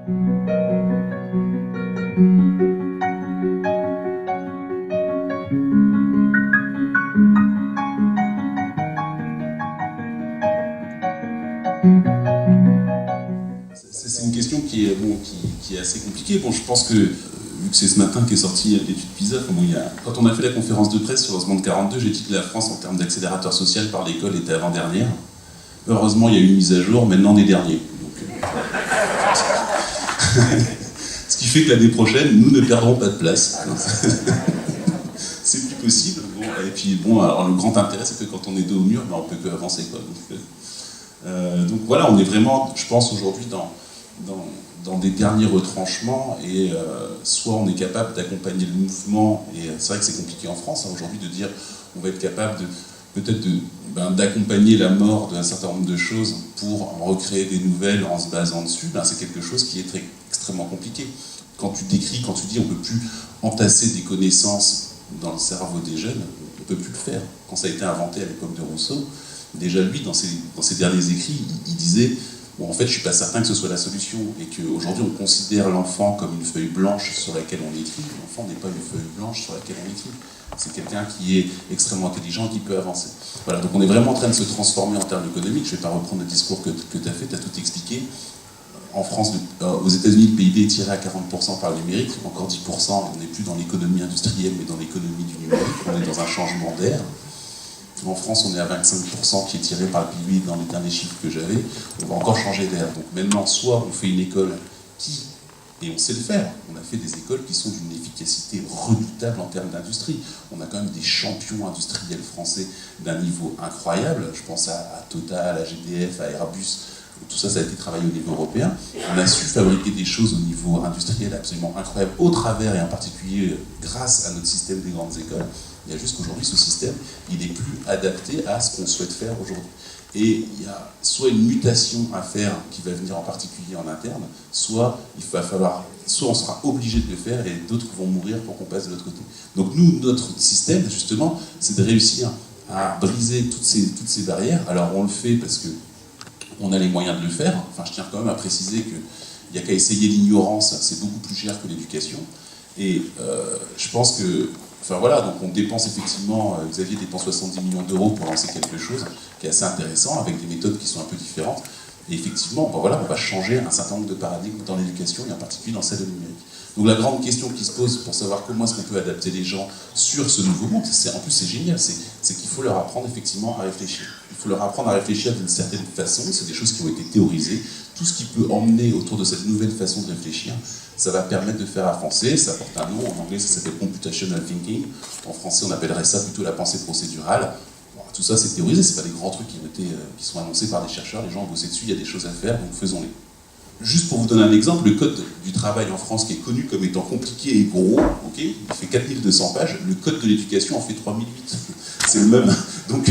C'est une question qui est assez compliquée. Bon, je pense que, vu que c'est ce matin qu'est sortie l'étude PISA, quand on a fait la conférence de presse sur Osmond 42, j'ai dit que la France, en termes d'accélérateur social par l'école, était avant-dernière. Heureusement, il y a eu une mise à jour, maintenant on est dernier. Ce qui fait que l'année prochaine, nous ne perdrons pas de place. C'est plus possible. Bon, et puis, alors, le grand intérêt, c'est que quand on est dos au mur, on ne peut que avancer, quoi. Donc voilà, on est vraiment, je pense, aujourd'hui dans des derniers retranchements, et soit on est capable d'accompagner le mouvement, et c'est vrai que c'est compliqué en France aujourd'hui de dire on va être capable peut-être d'accompagner la mort d'un certain nombre de choses pour en recréer des nouvelles en se basant dessus. C'est quelque chose qui est extrêmement compliqué. Quand tu décris, quand tu dis on ne peut plus entasser des connaissances dans le cerveau des jeunes, on ne peut plus le faire. Quand ça a été inventé à l'époque de Rousseau, déjà lui, dans ses derniers écrits, il disait bon, en fait, je ne suis pas certain que ce soit la solution, et qu'aujourd'hui, on considère l'enfant comme une feuille blanche sur laquelle on écrit. L'enfant n'est pas une feuille blanche sur laquelle on écrit. C'est quelqu'un qui est extrêmement intelligent, qui peut avancer. Voilà, donc on est vraiment en train de se transformer en termes économiques. Je ne vais pas reprendre le discours que tu as fait, tu as tout expliqué. En France, aux États-Unis, le PIB est tiré à 40% par le numérique, encore 10%, on n'est plus dans l'économie industrielle, mais dans l'économie du numérique. On est dans un changement d'air. En France, on est à 25% qui est tiré par le PIB dans les derniers chiffres que j'avais. On va encore changer d'air. Donc maintenant, soit on fait une école et on sait le faire, on a fait des écoles qui sont d'une efficacité redoutable en termes d'industrie. On a quand même des champions industriels français d'un niveau incroyable. Je pense à Total, à GDF, à Airbus. Tout ça, ça a été travaillé au niveau européen. On a su fabriquer des choses au niveau industriel absolument incroyables, au travers et en particulier grâce à notre système des grandes écoles. Il y a juste qu'aujourd'hui, ce système, il n'est plus adapté à ce qu'on souhaite faire aujourd'hui. Et il y a soit une mutation à faire qui va venir en particulier en interne, soit on sera obligé de le faire et d'autres vont mourir pour qu'on passe de l'autre côté. Donc nous, notre système, justement, c'est de réussir à briser toutes ces barrières. Alors on le fait parce que on a les moyens de le faire. Enfin, je tiens quand même à préciser qu'il n'y a qu'à essayer l'ignorance, c'est beaucoup plus cher que l'éducation. Et je pense que, enfin voilà, donc on dépense effectivement, Xavier dépense 70 millions d'euros pour lancer quelque chose qui est assez intéressant, avec des méthodes qui sont un peu différentes. Et effectivement, on va changer un certain nombre de paradigmes dans l'éducation, et en particulier dans celle de numérique. Donc la grande question qui se pose pour savoir comment est-ce qu'on peut adapter les gens sur ce nouveau monde, en plus c'est génial, c'est qu'il faut leur apprendre effectivement à réfléchir. Il faut leur apprendre à réfléchir d'une certaine façon, c'est des choses qui ont été théorisées. Tout ce qui peut emmener autour de cette nouvelle façon de réfléchir, ça va permettre de faire avancer. Ça porte un nom, en anglais ça s'appelle computational thinking, en français on appellerait ça plutôt la pensée procédurale. Bon, tout ça c'est théorisé, c'est pas des grands trucs qui sont annoncés par des chercheurs, les gens ont bossé dessus, il y a des choses à faire, donc faisons-les. Juste pour vous donner un exemple, le code du travail en France, qui est connu comme étant compliqué et gros, il fait 4200 pages, le code de l'éducation en fait 3008. C'est le même. Donc,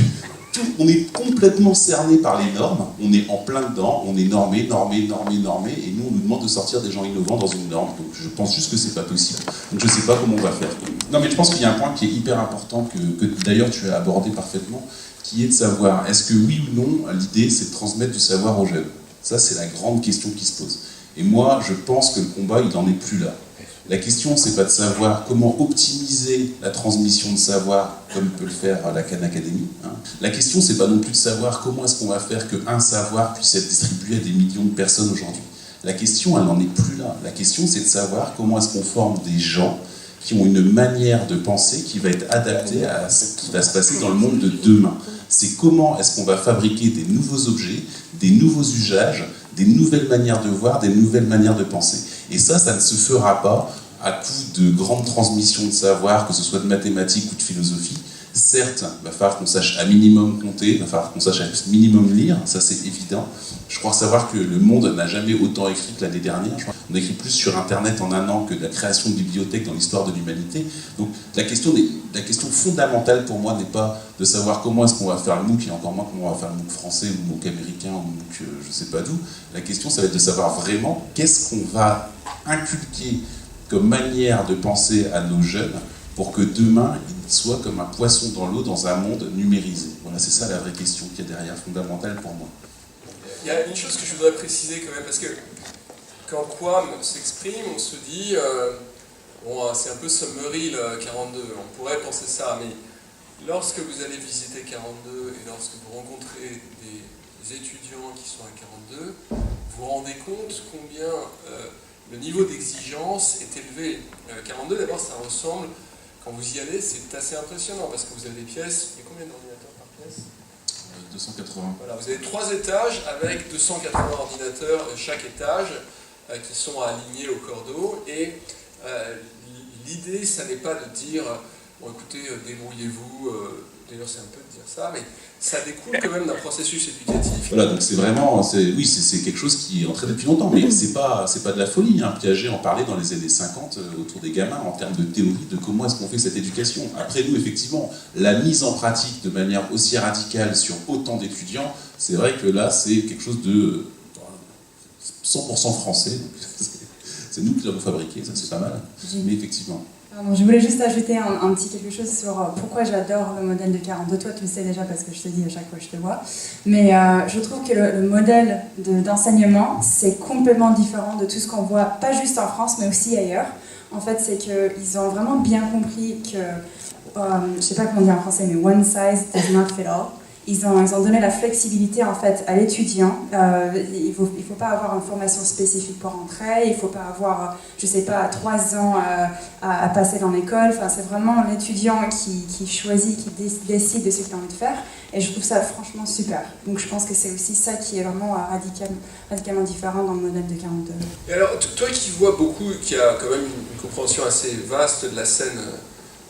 on est complètement cerné par les normes, on est en plein dedans, on est normé, et nous on nous demande de sortir des gens innovants dans une norme. Donc je pense juste que c'est pas possible. Donc je sais pas comment on va faire. Non mais je pense qu'il y a un point qui est hyper important, que d'ailleurs tu as abordé parfaitement, qui est de savoir, est-ce que oui ou non, l'idée c'est de transmettre du savoir aux jeunes. Ça, c'est la grande question qui se pose. Et moi, je pense que le combat, il n'en est plus là. La question, c'est pas de savoir comment optimiser la transmission de savoir, comme peut le faire la Khan Academy. La question, c'est pas non plus de savoir comment est-ce qu'on va faire qu'un savoir puisse être distribué à des millions de personnes aujourd'hui. La question, elle n'en est plus là. La question, c'est de savoir comment est-ce qu'on forme des gens qui ont une manière de penser qui va être adaptée à ce qui va se passer dans le monde de demain. C'est comment est-ce qu'on va fabriquer des nouveaux objets, des nouveaux usages, des nouvelles manières de voir, des nouvelles manières de penser. Et ça ne se fera pas à coup de grandes transmissions de savoir, que ce soit de mathématiques ou de philosophie. Certes, il va falloir qu'on sache à minimum compter, il va falloir qu'on sache à minimum lire, ça c'est évident. Je crois savoir que le monde n'a jamais autant écrit que l'année dernière. On a écrit plus sur Internet en un an que de la création de bibliothèques dans l'histoire de l'humanité. Donc la question fondamentale pour moi n'est pas de savoir comment est-ce qu'on va faire le MOOC, et encore moins comment on va faire le MOOC français, ou le MOOC américain, ou le MOOC je ne sais pas d'où. La question, ça va être de savoir vraiment qu'est-ce qu'on va inculquer comme manière de penser à nos jeunes pour que demain, ils soient comme un poisson dans l'eau dans un monde numérisé. Voilà, c'est ça la vraie question qu'il y a derrière, fondamentale pour moi. Il y a une chose que je voudrais préciser quand même, parce que quand Quam s'exprime, on se dit, bon, c'est un peu Summerhill 42, on pourrait penser ça, mais lorsque vous allez visiter 42 et lorsque vous rencontrez des étudiants qui sont à 42, vous vous rendez compte combien le niveau d'exigence est élevé. 42, d'abord, ça ressemble, quand vous y allez, c'est assez impressionnant parce que vous avez des pièces, il y a combien d'ordinateurs par pièce ? 280. Voilà, vous avez 3 étages avec 280 ordinateurs chaque étage qui sont alignés au cordeau. Et l'idée, ça n'est pas de dire, bon écoutez, débrouillez-vous, d'ailleurs c'est un peu de dire ça, mais ça découle quand même d'un processus éducatif. Voilà, donc c'est vraiment, oui, c'est quelque chose qui est entré depuis longtemps, mais c'est pas de la folie. Hein. Piaget en parlait dans les années 50 autour des gamins en termes de théorie de comment est-ce qu'on fait cette éducation. Après nous, effectivement, la mise en pratique de manière aussi radicale sur autant d'étudiants, c'est vrai que là, c'est quelque chose de 100% français. C'est nous qui l'avons fabriqué, ça c'est pas mal, mais effectivement. Pardon, je voulais juste ajouter un petit quelque chose sur pourquoi j'adore le modèle de 42. Toi, tu le sais déjà parce que je te dis à chaque fois que je te vois. Mais je trouve que le modèle d'enseignement, c'est complètement différent de tout ce qu'on voit, pas juste en France, mais aussi ailleurs. En fait, c'est qu'ils ont vraiment bien compris que, je sais pas comment dire en français, mais one size does not fit all. Ils ont donné la flexibilité en fait à l'étudiant. Il faut pas avoir une formation spécifique pour entrer. Il faut pas avoir, je sais pas, 3 ans à passer dans l'école. Enfin, c'est vraiment l'étudiant qui choisit, qui décide de ce qu'il a envie de faire. Et je trouve ça franchement super. Donc je pense que c'est aussi ça qui est vraiment radicalement différent dans le modèle de 42. Et alors, toi qui vois beaucoup, qui a quand même une compréhension assez vaste de la scène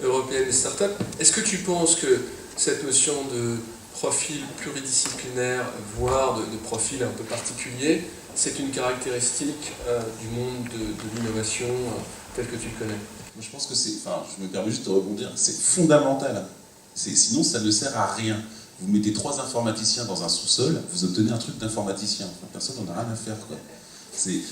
européenne des startups, est-ce que tu penses que cette notion de profil pluridisciplinaire, voire de profil un peu particulier, c'est une caractéristique du monde de l'innovation tel que tu le connais? Je pense que je me permets juste de rebondir, c'est fondamental. Sinon, ça ne sert à rien. Vous mettez 3 informaticiens dans un sous-sol, vous obtenez un truc d'informaticien. Enfin, personne n'en a rien à faire, quoi.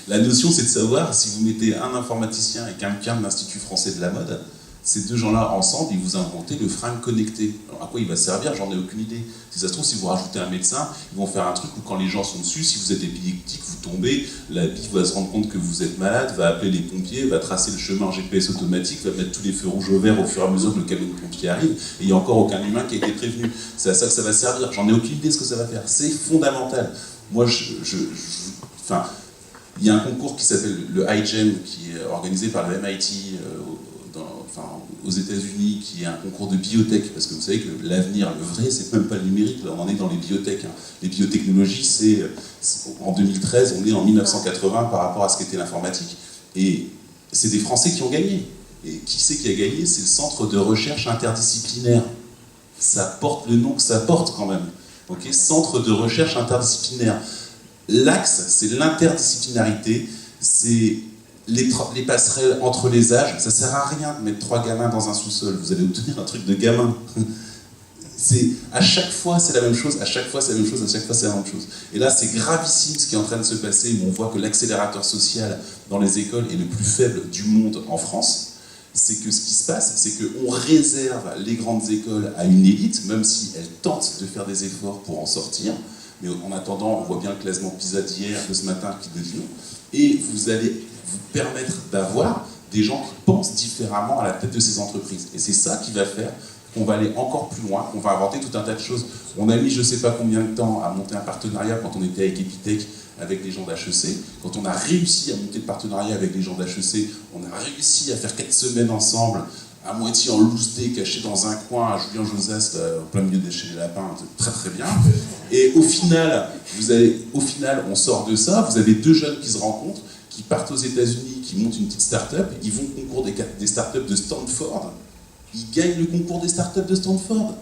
La notion, c'est de savoir si vous mettez un informaticien et quelqu'un de l'Institut français de la mode, ces 2 gens-là ensemble, ils vous inventez le fringue connecté. Alors à quoi il va servir, j'en ai aucune idée. Si ça se trouve, si vous rajoutez un médecin, ils vont faire un truc où quand les gens sont dessus, si vous êtes épileptique, vous tombez, la bille va se rendre compte que vous êtes malade, va appeler les pompiers, va tracer le chemin en GPS automatique, va mettre tous les feux rouges au vert au fur et à mesure que le camion de pompiers arrive, et il n'y a encore aucun humain qui a été prévenu. C'est à ça que ça va servir. J'en ai aucune idée de ce que ça va faire. C'est fondamental. Moi, il y a un concours qui s'appelle le iGEM, qui est organisé par le MIT aux États-Unis, qui est un concours de biotech, parce que vous savez que l'avenir, le vrai, c'est même pas le numérique, là on en est dans les biotech. Hein. Les biotechnologies, en 2013, on est en 1980 par rapport à ce qu'était l'informatique. Et c'est des Français qui ont gagné. Et qui c'est qui a gagné? C'est le Centre de recherche interdisciplinaire. Ça porte le nom que ça porte quand même. Okay, Centre de recherche interdisciplinaire. L'axe, c'est l'interdisciplinarité, c'est les passerelles entre les âges. Ça sert à rien de mettre 3 gamins dans un sous-sol, vous allez obtenir un truc de gamin. À chaque fois c'est la même chose, à chaque fois c'est la même chose, à chaque fois c'est la même chose. Et là c'est gravissime ce qui est en train de se passer, où on voit que l'accélérateur social dans les écoles est le plus faible du monde en France. C'est que ce qui se passe, c'est qu'on réserve les grandes écoles à une élite, même si elles tentent de faire des efforts pour en sortir. Mais en attendant, on voit bien le classement PISA d'hier, de ce matin, qui dit non. Et vous allez vous permettre d'avoir des gens qui pensent différemment à la tête de ces entreprises. Et c'est ça qui va faire qu'on va aller encore plus loin, qu'on va inventer tout un tas de choses. On a mis je ne sais pas combien de temps à monter un partenariat quand on était avec Epitech, avec les gens d'HEC. Quand on a réussi à monter le partenariat avec les gens d'HEC, on a réussi à faire 4 semaines ensemble, à moitié en loose day, caché dans un coin à Julien Josas, en plein milieu des chez les lapins, très très bien. Et au final, on sort de ça, vous avez 2 jeunes qui se rencontrent, qui partent aux États-Unis, qui montent une petite start-up, ils vont au concours des start-up de Stanford, ils gagnent le concours des start-up de Stanford.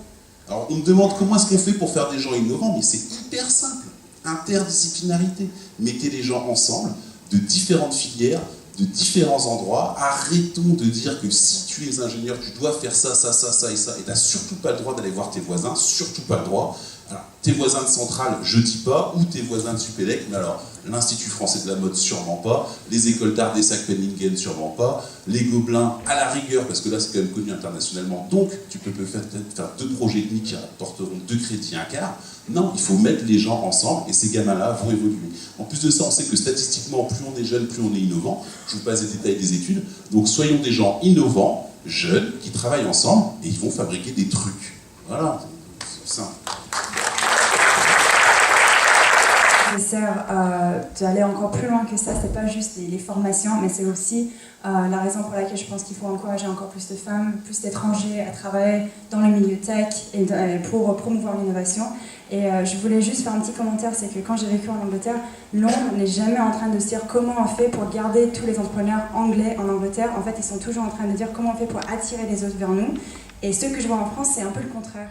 Alors on me demande comment est-ce qu'on fait pour faire des gens innovants, mais c'est hyper simple, interdisciplinarité. Mettez les gens ensemble, de différentes filières, de différents endroits. Arrêtons de dire que si tu es ingénieur, tu dois faire ça, ça, ça, ça et ça, et tu n'as surtout pas le droit d'aller voir tes voisins, surtout pas le droit. Alors, tes voisins de Centrale, je dis pas, ou tes voisins de Supélec, mais alors, l'Institut français de la mode, sûrement pas, les écoles d'art des sacs Penningen, sûrement pas, les Gobelins, à la rigueur, parce que là, c'est quand même connu internationalement, donc tu peux peut-être faire 2 projets ethniques qui rapporteront 2 crédits, 1 quart. Non, il faut mettre les gens ensemble, et ces gamins-là vont évoluer. En plus de ça, on sait que statistiquement, plus on est jeune, plus on est innovant. Je vous passe les détails des études. Donc, soyons des gens innovants, jeunes, qui travaillent ensemble, et ils vont fabriquer des trucs. Voilà, c'est simple. Nécessaire d'aller encore plus loin que ça, c'est pas juste les formations, mais c'est aussi la raison pour laquelle je pense qu'il faut encourager encore plus de femmes, plus d'étrangers à travailler dans le milieu tech et pour promouvoir l'innovation. Et je voulais juste faire un petit commentaire, c'est que quand j'ai vécu en Angleterre, Londres n'est jamais en train de se dire comment on fait pour garder tous les entrepreneurs anglais en Angleterre. En fait, ils sont toujours en train de dire comment on fait pour attirer les autres vers nous. Et ce que je vois en France, c'est un peu le contraire.